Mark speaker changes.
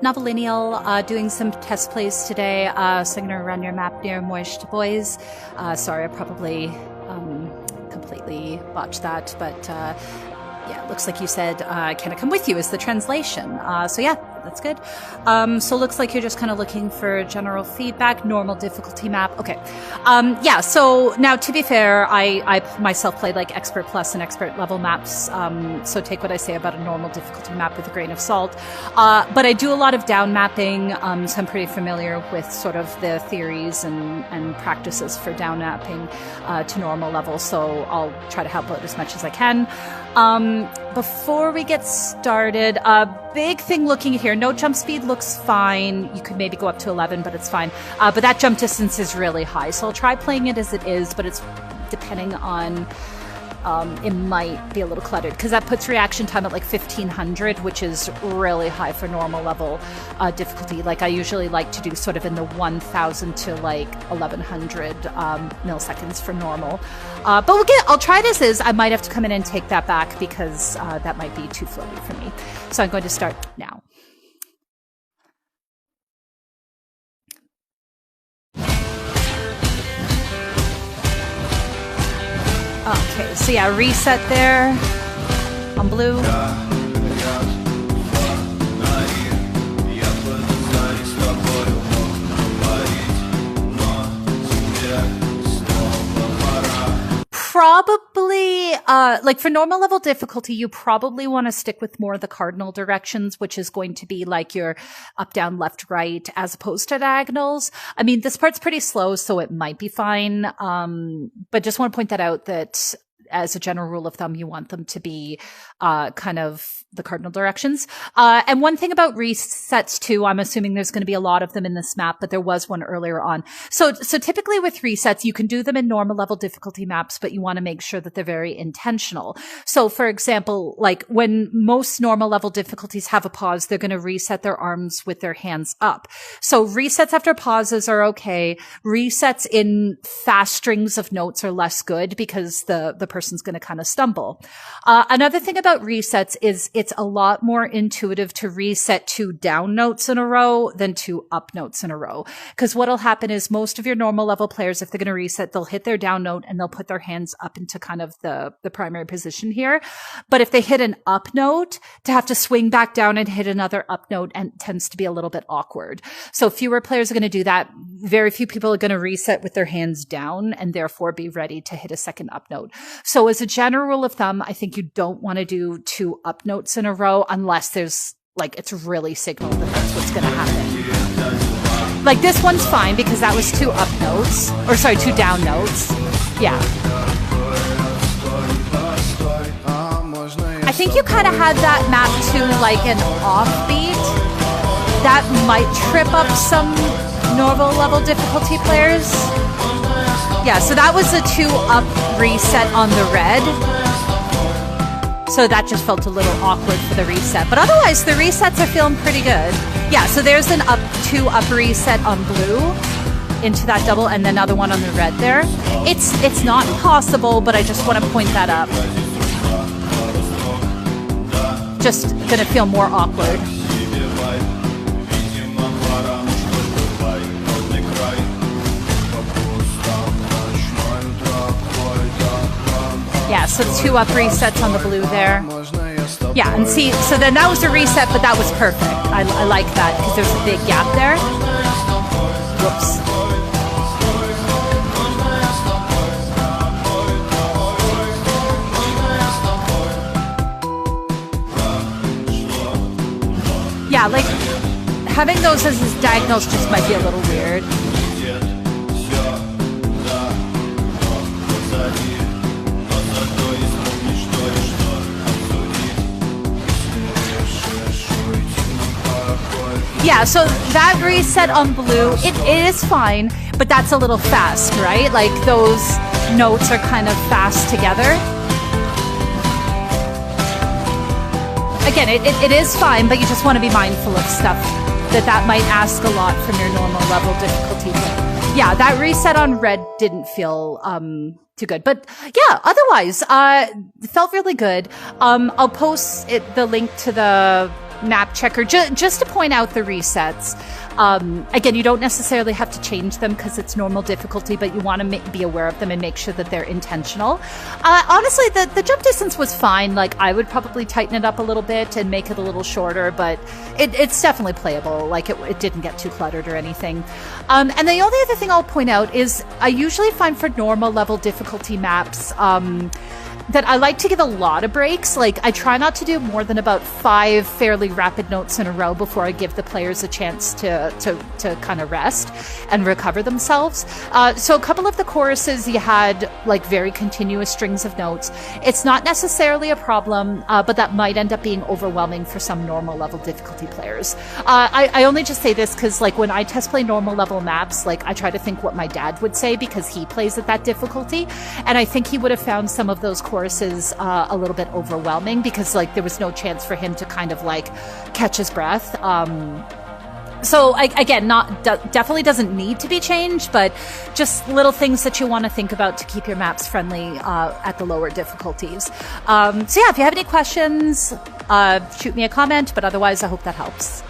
Speaker 1: Novolineal, doing some test plays today, so I'm going to run your map near Mozhno, boys. Sorry, I probably completely botched that, but yeah, it looks like you said, can I come with you is the translation. So yeah, that's good. So it looks like you're just kind of looking for general feedback, normal difficulty map. Okay. Yeah, so now to be fair, I myself played like expert plus and expert level maps. So take what I say about a normal difficulty map with a grain of salt. But I do a lot of down mapping. So I'm pretty familiar with sort of the theories and practices for down mapping, to normal level. So I'll try to help out as much as I can. Before we get started, big thing looking here, no jump speed looks fine. You could maybe go up to 11, but it's fine. But that jump distance is really high. So I'll try playing it as it is, but it's depending on, it might be a little cluttered because that puts reaction time at like 1500, which is really high for normal level difficulty. Like I usually like to do sort of in the 1000 to like 1100 milliseconds for normal. But I'll try it as is. I might have to come in and take that back because that might be too floaty for me. So I'm going to start now. Okay, so yeah, reset there on blue. Probably, like for normal level difficulty, you probably want to stick with more of the cardinal directions, which is going to be like your up, down, left, right, as opposed to diagonals. I mean, this part's pretty slow, so it might be fine. But just want to point that out that as a general rule of thumb, you want them to be, kind of the cardinal directions. And one thing about resets too, I'm assuming there's going to be a lot of them in this map, but there was one earlier on. So typically with resets, you can do them in normal level difficulty maps, but you want to make sure that they're very intentional. So for example, like when most normal level difficulties have a pause, they're going to reset their arms with their hands up. So resets after pauses are okay. Resets in fast strings of notes are less good because the person's going to kind of stumble. Another thing about resets is it's a lot more intuitive to reset 2 down notes in a row than 2 up notes in a row. Because what'll happen is most of your normal level players, if they're going to reset, they'll hit their down note and they'll put their hands up into kind of the primary position here. But if they hit an up note, to have to swing back down and hit another up note and tends to be a little bit awkward. So fewer players are going to do that. Very few people are going to reset with their hands down and therefore be ready to hit a second up note. So as a general rule of thumb, I think you don't want to do 2 up notes in a row unless there's like, it's really signaled that that's what's going to happen. Like this one's fine because that was 2 up notes, or sorry, 2 down notes. Yeah. I think you kind of had that map to like an offbeat. That might trip up some normal level difficulty players. Yeah, so that was a 2 up reset on the red. So that just felt a little awkward for the reset. But otherwise, the resets are feeling pretty good. Yeah, so there's an 2 up reset on blue into that double and another one on the red there. It's not possible, but I just want to point that up. Just gonna feel more awkward. Yeah, so 2 up resets on the blue there. Yeah, and see, so then that was a reset, but that was perfect. I like that because there's a big gap there. Whoops. Yeah, like having those as his diagonals just might be a little weird. Yeah, so that reset on blue, it is fine, but that's a little fast, right? Like those notes are kind of fast together. Again, it is fine, but you just want to be mindful of stuff that might ask a lot from your normal level difficulty. But yeah, that reset on red didn't feel too good. But yeah, otherwise, it felt really good. I'll post the link to the map checker, just to point out the resets. Again, you don't necessarily have to change them because it's normal difficulty, but you want to be aware of them and make sure that they're intentional. Honestly, the jump distance was fine. Like, I would probably tighten it up a little bit and make it a little shorter, but it's definitely playable. Like, it didn't get too cluttered or anything. And the only other thing I'll point out is I usually find for normal level difficulty maps, that I like to give a lot of breaks. Like, I try not to do more than about 5 fairly rapid notes in a row before I give the players a chance to kind of rest and recover themselves. So a couple of the choruses, you had like very continuous strings of notes. It's not necessarily a problem, but that might end up being overwhelming for some normal level difficulty players. I only just say this because, like, when I test play normal level maps, like, I try to think what my dad would say because he plays at that difficulty, and I think he would have found some of those choruses a little bit overwhelming because, like, there was no chance for him to kind of like catch his breath. So again, definitely doesn't need to be changed, but just little things that you want to think about to keep your maps friendly at the lower difficulties. So yeah, if you have any questions, shoot me a comment, but otherwise I hope that helps.